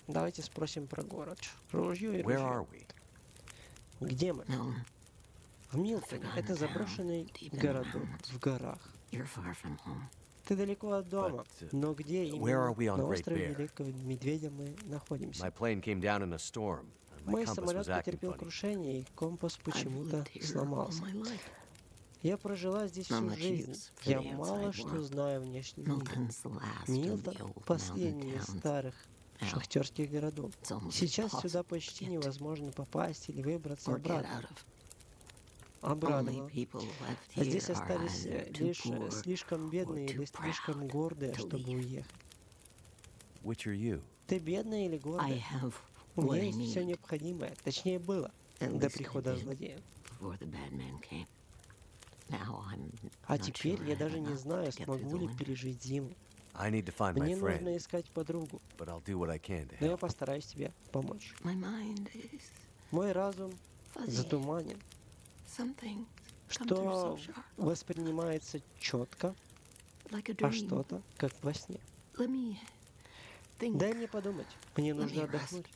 Speaker 1: Давайте спросим про город. Ружье и
Speaker 2: Where are
Speaker 1: ружье.
Speaker 2: we?
Speaker 1: Где мы?
Speaker 5: No,
Speaker 1: В Милтоне.
Speaker 5: forgotten
Speaker 1: Это
Speaker 5: town,
Speaker 1: заброшенный
Speaker 5: deep in the
Speaker 1: городок
Speaker 5: mountains.
Speaker 1: в горах.
Speaker 5: you're far from home.
Speaker 1: Ты далеко от дома,
Speaker 2: But,
Speaker 1: но где
Speaker 2: where
Speaker 1: именно
Speaker 2: are we on
Speaker 1: на
Speaker 2: Great
Speaker 1: острове
Speaker 2: Bear?
Speaker 1: Великого Медведя мы находимся?
Speaker 2: My plane came down in a storm, and my
Speaker 1: Мой
Speaker 2: compass
Speaker 1: самолет
Speaker 2: was acting
Speaker 1: потерпел
Speaker 2: funny.
Speaker 1: крушение, и компас
Speaker 5: I've
Speaker 1: почему-то
Speaker 5: lived here all
Speaker 1: сломался.
Speaker 5: my life.
Speaker 1: Я прожила здесь
Speaker 5: Not
Speaker 1: всю
Speaker 5: much
Speaker 1: жизнь.
Speaker 5: use for
Speaker 1: Я
Speaker 5: the
Speaker 1: мало
Speaker 5: outside
Speaker 1: что
Speaker 5: world.
Speaker 1: знаю о внешнем мире.
Speaker 5: Milton's the last of
Speaker 1: Милтон
Speaker 5: the
Speaker 1: –
Speaker 5: old
Speaker 1: последний
Speaker 5: mountain
Speaker 1: из
Speaker 5: towns.
Speaker 1: старых
Speaker 5: Now,
Speaker 1: шахтерских городов.
Speaker 5: it's almost
Speaker 1: Сейчас сюда
Speaker 5: impossible to
Speaker 1: почти
Speaker 5: get to
Speaker 1: невозможно попасть или выбраться
Speaker 5: or get
Speaker 1: обратно.
Speaker 5: out of.
Speaker 1: Обратно.
Speaker 5: Only people left
Speaker 1: А
Speaker 5: here
Speaker 1: здесь
Speaker 5: are
Speaker 1: остались
Speaker 5: either too
Speaker 1: лишь
Speaker 5: poor
Speaker 1: слишком бедные
Speaker 5: too
Speaker 1: или слишком
Speaker 5: proud
Speaker 1: гордые,
Speaker 5: to
Speaker 1: чтобы
Speaker 5: leave.
Speaker 1: уехать.
Speaker 2: Which are you?
Speaker 1: Ты бедная или
Speaker 5: I
Speaker 1: гордая?
Speaker 5: have
Speaker 1: У
Speaker 5: what
Speaker 1: меня
Speaker 5: I
Speaker 1: есть все
Speaker 5: need
Speaker 1: необходимое. Точнее, было
Speaker 5: At
Speaker 1: до
Speaker 5: least I
Speaker 1: прихода
Speaker 5: did.
Speaker 1: злодея.
Speaker 5: before the bad man came. Now I'm
Speaker 1: А
Speaker 5: not
Speaker 1: теперь
Speaker 5: sure
Speaker 1: я
Speaker 5: I have
Speaker 1: даже не
Speaker 5: enough
Speaker 1: знаю,
Speaker 5: to get through
Speaker 1: смогу
Speaker 5: the
Speaker 1: ли
Speaker 5: winter.
Speaker 1: пережить зиму.
Speaker 2: I need to find my
Speaker 1: Мне нужно
Speaker 2: friend,
Speaker 1: искать подругу,
Speaker 2: but I'll do what I can to
Speaker 1: но я
Speaker 2: help.
Speaker 1: постараюсь тебе помочь.
Speaker 5: My mind is
Speaker 1: Мой разум
Speaker 5: fuzzy.
Speaker 1: затуманен.
Speaker 5: Something come
Speaker 1: Что
Speaker 5: through so sharp,
Speaker 1: воспринимается четко,
Speaker 5: like a
Speaker 1: а
Speaker 5: dream.
Speaker 1: что-то как во сне.
Speaker 5: Let me think.
Speaker 1: Дай мне подумать. Мне
Speaker 5: Let
Speaker 1: нужно
Speaker 5: me
Speaker 1: отдохнуть.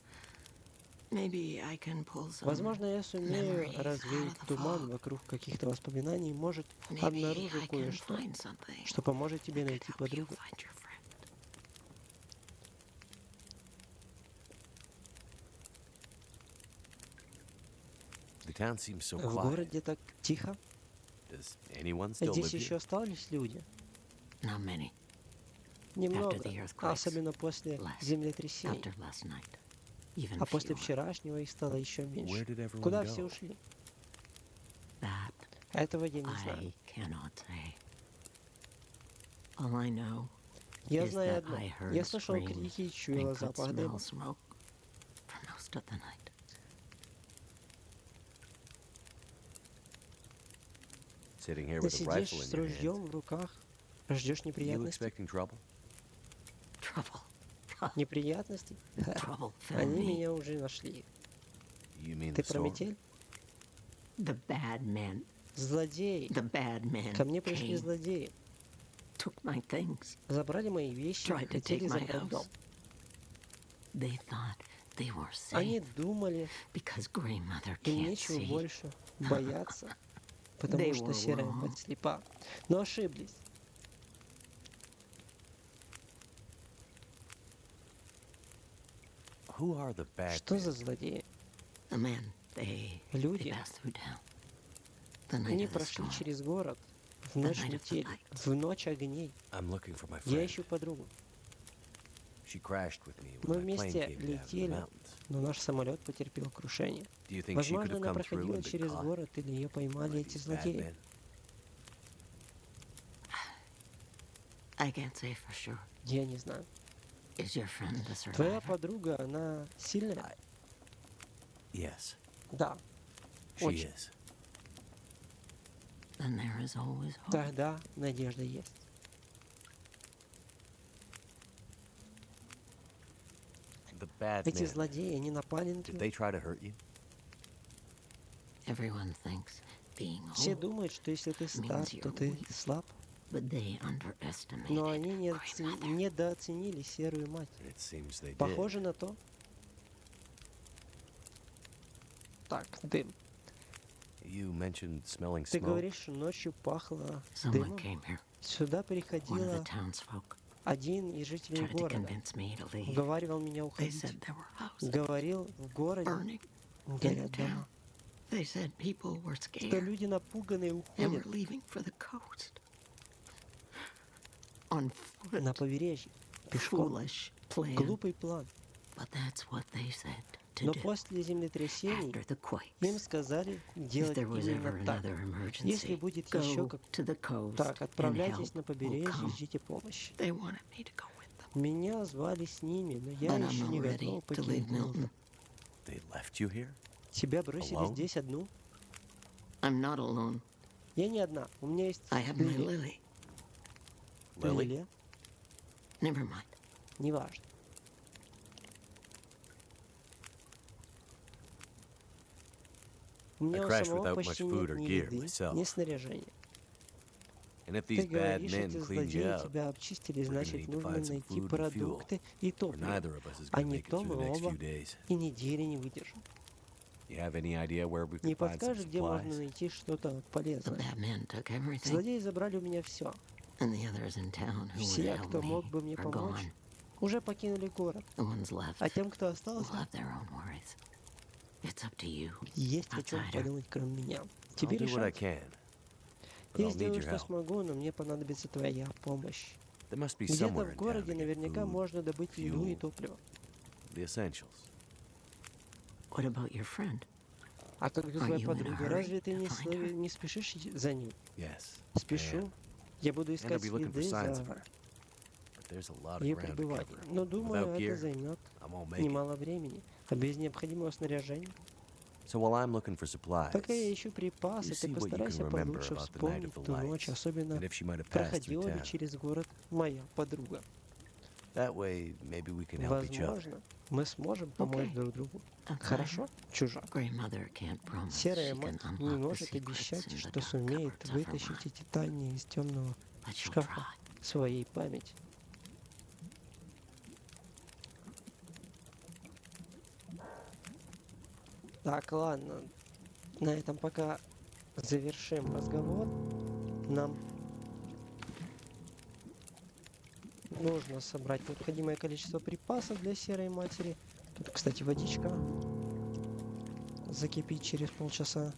Speaker 5: Maybe I can pull some.
Speaker 1: Возможно, я сумею
Speaker 5: memories out
Speaker 1: развеять
Speaker 5: of the
Speaker 1: туман
Speaker 5: fog.
Speaker 1: вокруг каких-то воспоминаний, может,
Speaker 5: Maybe
Speaker 1: обнаружу
Speaker 5: I can
Speaker 1: кое-что,
Speaker 5: find something
Speaker 1: что поможет тебе
Speaker 5: that could
Speaker 1: найти
Speaker 5: help you
Speaker 1: подругу.
Speaker 5: find your friend.
Speaker 2: The town seems so
Speaker 1: В
Speaker 2: quiet.
Speaker 1: городе так тихо.
Speaker 2: Does anyone still
Speaker 1: Здесь
Speaker 2: live
Speaker 1: еще
Speaker 2: here?
Speaker 1: остались люди.
Speaker 5: Not many.
Speaker 1: Немного,
Speaker 5: the earthquakes,
Speaker 1: особенно после
Speaker 5: less.
Speaker 1: землетрясений.
Speaker 5: After last night, even
Speaker 1: А после
Speaker 5: fewer.
Speaker 1: вчерашнего их стало еще
Speaker 2: Where
Speaker 1: меньше.
Speaker 2: did everyone
Speaker 1: Куда
Speaker 2: go?
Speaker 1: все ушли?
Speaker 5: That
Speaker 1: Этого я не знаю.
Speaker 5: I cannot say. All I know
Speaker 1: Я
Speaker 5: is
Speaker 1: знаю
Speaker 5: that
Speaker 1: одно.
Speaker 5: I heard
Speaker 1: Я слышал
Speaker 5: screams
Speaker 1: крики и чуяла
Speaker 5: and could
Speaker 1: запах дыма.
Speaker 5: smell smoke for most of the night.
Speaker 2: Sitting here
Speaker 1: Ты
Speaker 2: with a rifle
Speaker 1: сидишь
Speaker 2: in
Speaker 1: с
Speaker 2: your hand.
Speaker 1: ружьем в руках, ждешь
Speaker 2: You
Speaker 1: неприятностей.
Speaker 2: expecting trouble?
Speaker 5: Trouble.
Speaker 1: Неприятностей? Ха,
Speaker 5: Trouble found
Speaker 1: они
Speaker 5: me.
Speaker 1: меня уже нашли.
Speaker 2: You mean
Speaker 1: Ты
Speaker 2: the
Speaker 1: про
Speaker 2: storm?
Speaker 1: метель?
Speaker 5: The bad men.
Speaker 1: Злодеи.
Speaker 5: The bad men
Speaker 1: Ко мне пришли
Speaker 5: came,
Speaker 1: злодеи.
Speaker 5: took my things.
Speaker 1: Забрали мои вещи,
Speaker 5: Tried to
Speaker 1: хотели
Speaker 5: take my
Speaker 1: забрать
Speaker 5: house.
Speaker 1: дом.
Speaker 5: They thought they were
Speaker 1: Они
Speaker 5: safe
Speaker 1: думали,
Speaker 5: because Grey Mother
Speaker 1: им
Speaker 5: can't
Speaker 1: нечего
Speaker 5: see.
Speaker 1: больше бояться, потому
Speaker 5: They
Speaker 1: что
Speaker 5: were
Speaker 1: серая
Speaker 5: wrong.
Speaker 1: мать слепа. Но ошиблись.
Speaker 2: Who are the bad
Speaker 1: Что
Speaker 2: men?
Speaker 1: за злодеи?
Speaker 5: The men, they
Speaker 1: Люди.
Speaker 5: passed through town. The night
Speaker 1: Они
Speaker 5: of the
Speaker 1: прошли
Speaker 5: storm.
Speaker 1: через город в ночь
Speaker 5: night of the
Speaker 1: метели,
Speaker 5: lights.
Speaker 1: в ночь огней.
Speaker 2: I'm looking for my
Speaker 1: Я
Speaker 2: friend.
Speaker 1: ищу подругу.
Speaker 2: She crashed with me
Speaker 1: Мы
Speaker 2: when my plane
Speaker 1: вместе
Speaker 2: came down in the
Speaker 1: летели,
Speaker 2: mountains.
Speaker 1: но наш самолет потерпел крушение.
Speaker 2: Do you think she could
Speaker 1: Возможно,
Speaker 2: have
Speaker 1: она
Speaker 2: come through
Speaker 1: проходила
Speaker 2: and been
Speaker 1: через
Speaker 2: caught
Speaker 1: город, или ее поймали
Speaker 2: by
Speaker 1: эти
Speaker 2: these bad
Speaker 1: злодеи.
Speaker 2: men?
Speaker 5: I can't say for sure.
Speaker 1: Я не знаю.
Speaker 5: Is your friend a
Speaker 1: Твоя
Speaker 5: survivor?
Speaker 1: подруга, она сильная?
Speaker 2: Yes,
Speaker 1: Да.
Speaker 2: she
Speaker 1: Очень.
Speaker 2: is.
Speaker 5: Then there is always hope.
Speaker 1: Тогда надежда есть.
Speaker 2: The bad
Speaker 1: Эти
Speaker 2: men.
Speaker 1: злодеи, они напали на
Speaker 2: Did
Speaker 1: тебя.
Speaker 2: they try to hurt you?
Speaker 5: Everyone thinks being
Speaker 1: Все
Speaker 5: old,
Speaker 1: думают, что если ты стар,
Speaker 5: means
Speaker 1: то
Speaker 5: you're
Speaker 1: ты
Speaker 5: weak.
Speaker 1: слаб.
Speaker 5: but they underestimated
Speaker 1: Но они
Speaker 5: Grey Mother.
Speaker 1: недооценили серую мать.
Speaker 2: It seems they did.
Speaker 1: Похоже на то. Так, дым.
Speaker 2: You mentioned smelling
Speaker 1: Ты
Speaker 2: smoke.
Speaker 1: говоришь, ночью пахло
Speaker 5: Someone
Speaker 1: дымом.
Speaker 5: came here,
Speaker 1: Сюда
Speaker 5: one of
Speaker 1: приходила
Speaker 5: the townsfolk,
Speaker 1: один из жителей
Speaker 5: tried to
Speaker 1: города.
Speaker 5: convince me to leave.
Speaker 1: Уговаривал меня
Speaker 5: They
Speaker 1: уходить.
Speaker 5: said there were houses
Speaker 1: Говорил, в городе
Speaker 5: burning in
Speaker 1: горят
Speaker 5: town.
Speaker 1: дома.
Speaker 5: They said people were
Speaker 1: Что
Speaker 5: scared
Speaker 1: люди напуганные
Speaker 5: and were
Speaker 1: уходят
Speaker 5: leaving for the coast. On
Speaker 1: на
Speaker 5: foot.
Speaker 1: побережье. Пешком.
Speaker 5: Foolish plan.
Speaker 1: Глупый план.
Speaker 5: But that's what they said to
Speaker 1: Но
Speaker 5: do
Speaker 1: после землетрясений
Speaker 5: after the
Speaker 1: им
Speaker 5: quakes.
Speaker 1: сказали
Speaker 5: If
Speaker 1: делать
Speaker 5: there was
Speaker 1: именно
Speaker 5: ever
Speaker 1: так.
Speaker 5: another
Speaker 1: Если
Speaker 5: emergency,
Speaker 1: будет еще
Speaker 5: go
Speaker 1: как
Speaker 5: to the coast
Speaker 1: так,
Speaker 5: and
Speaker 1: отправляйтесь
Speaker 5: help
Speaker 1: на
Speaker 5: will
Speaker 1: побережье,
Speaker 5: come.
Speaker 1: ждите помощи.
Speaker 5: They wanted me to go with them,
Speaker 1: Меня звали с ними, но я
Speaker 5: but I'm
Speaker 1: еще
Speaker 5: not
Speaker 1: не
Speaker 5: ready
Speaker 1: готова
Speaker 5: to
Speaker 1: покинуть
Speaker 5: leave Milton.
Speaker 1: Милтон.
Speaker 2: They left you here?
Speaker 1: Тебя бросили
Speaker 2: Alone?
Speaker 1: здесь одну?
Speaker 5: I'm not alone.
Speaker 1: Я не одна. У меня есть
Speaker 5: I have my
Speaker 1: Лили.
Speaker 5: Lily.
Speaker 2: Lily?
Speaker 1: Лилия?
Speaker 5: Never mind.
Speaker 1: Неважно. У меня
Speaker 2: I
Speaker 1: у
Speaker 2: crashed
Speaker 1: самого
Speaker 2: without
Speaker 1: почти
Speaker 2: much food
Speaker 1: нет
Speaker 2: or
Speaker 1: ни
Speaker 2: gear
Speaker 1: еды,
Speaker 2: myself.
Speaker 1: ни снаряжения.
Speaker 2: And if
Speaker 1: Ты
Speaker 2: these bad
Speaker 1: говоришь,
Speaker 2: men
Speaker 1: эти
Speaker 2: cleaned you
Speaker 1: злодеи
Speaker 2: up,
Speaker 1: тебя обчистили,
Speaker 2: we're gonna
Speaker 1: значит,
Speaker 2: need to
Speaker 1: нужно
Speaker 2: find some
Speaker 1: найти
Speaker 2: food and fuel.
Speaker 1: продукты и
Speaker 2: or
Speaker 1: топливо.
Speaker 2: neither of us is
Speaker 1: А
Speaker 2: gonna
Speaker 1: не
Speaker 2: make it
Speaker 1: то
Speaker 2: through
Speaker 1: мы
Speaker 2: the next
Speaker 1: оба
Speaker 2: few days.
Speaker 1: и недели не выдержим.
Speaker 2: You have any idea where we
Speaker 1: Не
Speaker 2: could find some
Speaker 1: подскажешь, где можно
Speaker 2: supplies?
Speaker 1: найти что-то
Speaker 5: The
Speaker 1: полезное?
Speaker 5: bad men took everything,
Speaker 1: Злодеи забрали у меня все.
Speaker 5: and the others in town who would
Speaker 1: Все,
Speaker 5: help
Speaker 1: кто мог
Speaker 5: me
Speaker 1: бы мне
Speaker 5: are
Speaker 1: помочь,
Speaker 5: gone.
Speaker 1: уже покинули город.
Speaker 5: The ones left
Speaker 1: А тем, кто
Speaker 5: will
Speaker 1: остался,
Speaker 5: have their own worries. It's up to you.
Speaker 1: есть о чем
Speaker 5: outsider.
Speaker 1: подумать, кроме меня.
Speaker 2: I'll
Speaker 1: Тебе
Speaker 2: do what I
Speaker 1: решать.
Speaker 2: can. But
Speaker 1: Я
Speaker 2: I'll need
Speaker 1: сделаю,
Speaker 2: your
Speaker 1: что
Speaker 2: help.
Speaker 1: смогу, но мне понадобится твоя помощь.
Speaker 2: There must be
Speaker 1: Где-то
Speaker 2: somewhere
Speaker 1: в
Speaker 2: in town
Speaker 1: городе
Speaker 2: to get
Speaker 1: наверняка
Speaker 2: food,
Speaker 1: можно добыть еду и
Speaker 2: fuel,
Speaker 1: топливо.
Speaker 2: the essentials.
Speaker 5: What about your friend?
Speaker 1: А как же
Speaker 5: Are
Speaker 1: твоя
Speaker 5: you in a
Speaker 1: подруга?
Speaker 5: hurry
Speaker 1: Разве ты
Speaker 5: to
Speaker 1: не,
Speaker 5: find her?
Speaker 1: не спешишь за ним?
Speaker 2: Yes. I
Speaker 1: Спешу.
Speaker 2: am.
Speaker 1: Я буду искать
Speaker 2: be looking for
Speaker 1: следы
Speaker 2: signs
Speaker 1: за
Speaker 2: of her. But there's a lot of
Speaker 1: ее
Speaker 2: ground to
Speaker 1: пребыванием.
Speaker 2: cover.
Speaker 1: Но думаю,
Speaker 2: Without
Speaker 1: это
Speaker 2: gear,
Speaker 1: займет
Speaker 2: I won't make it.
Speaker 1: немало времени. А без необходимого снаряжения.
Speaker 2: So while I'm looking for supplies,
Speaker 1: Пока я ищу припасы,
Speaker 2: you
Speaker 1: ты
Speaker 2: see what you
Speaker 1: постарайся
Speaker 2: can remember
Speaker 1: получше
Speaker 2: about the night
Speaker 1: вспомнить
Speaker 2: of the
Speaker 1: ту ночь,
Speaker 2: lights,
Speaker 1: особенно
Speaker 2: and if she might have passed through
Speaker 1: проходила ли
Speaker 2: town.
Speaker 1: через город моя подруга.
Speaker 2: That way, maybe we can help each other.
Speaker 1: Возможно, мы сможем помочь
Speaker 5: Окей.
Speaker 1: друг другу.
Speaker 5: Outsider.
Speaker 1: Хорошо, чужак.
Speaker 5: Grandmother can't promise
Speaker 1: Серая
Speaker 5: she can
Speaker 1: мать не
Speaker 5: unlock the
Speaker 1: может
Speaker 5: secrets
Speaker 1: обещать,
Speaker 5: in the
Speaker 1: что
Speaker 5: dark
Speaker 1: сумеет
Speaker 5: cupboards of her
Speaker 1: вытащить
Speaker 5: mind,
Speaker 1: эти тайны из темного
Speaker 5: but she'll
Speaker 1: шкафа
Speaker 5: try.
Speaker 1: своей памяти. Так, ладно. На этом пока завершим разговор. Нам нужно собрать необходимое количество припасов для серой матери. Тут, кстати, водичка закипит через полчаса.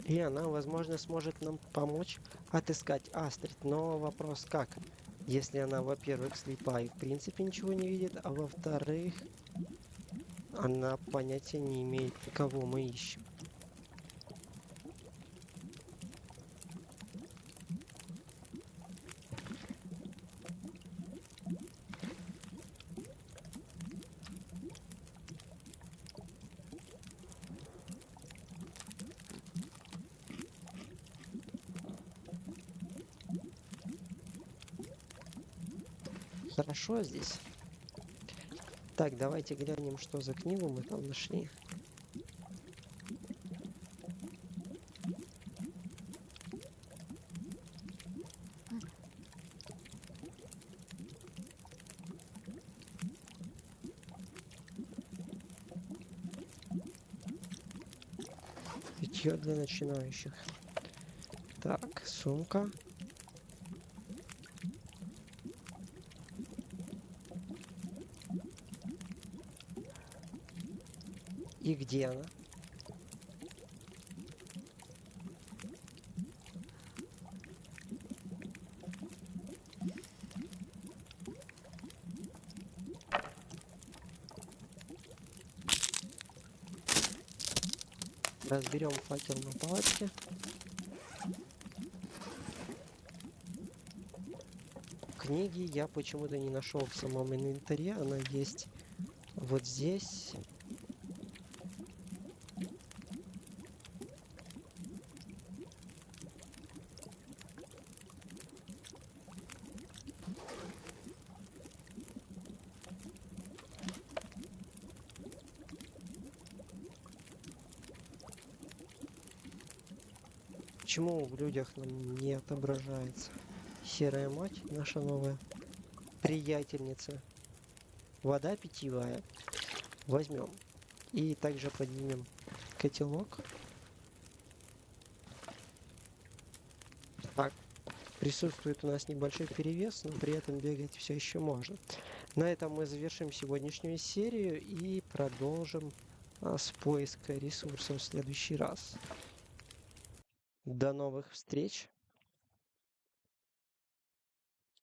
Speaker 1: И она, возможно, сможет нам помочь отыскать Астрид. Но вопрос как? Если она, во-первых, слепа и в принципе ничего не видит, а во-вторых, она понятия не имеет, кого мы ищем. Хорошо здесь. Так, давайте глянем, что за книгу мы там нашли. Питье для начинающих. Так, сумка. И где она? Разберем факел на палочке. Книги я почему-то не нашел в самом инвентаре. Она есть вот здесь. Почему в людях нам не отображается серая мать, наша новая приятельница? Вода питьевая. Возьмем. И также поднимем котелок. Так, присутствует у нас небольшой перевес, но при этом бегать все еще можно. На этом мы завершим сегодняшнюю серию и продолжим с поиска ресурсов в следующий раз. До новых встреч!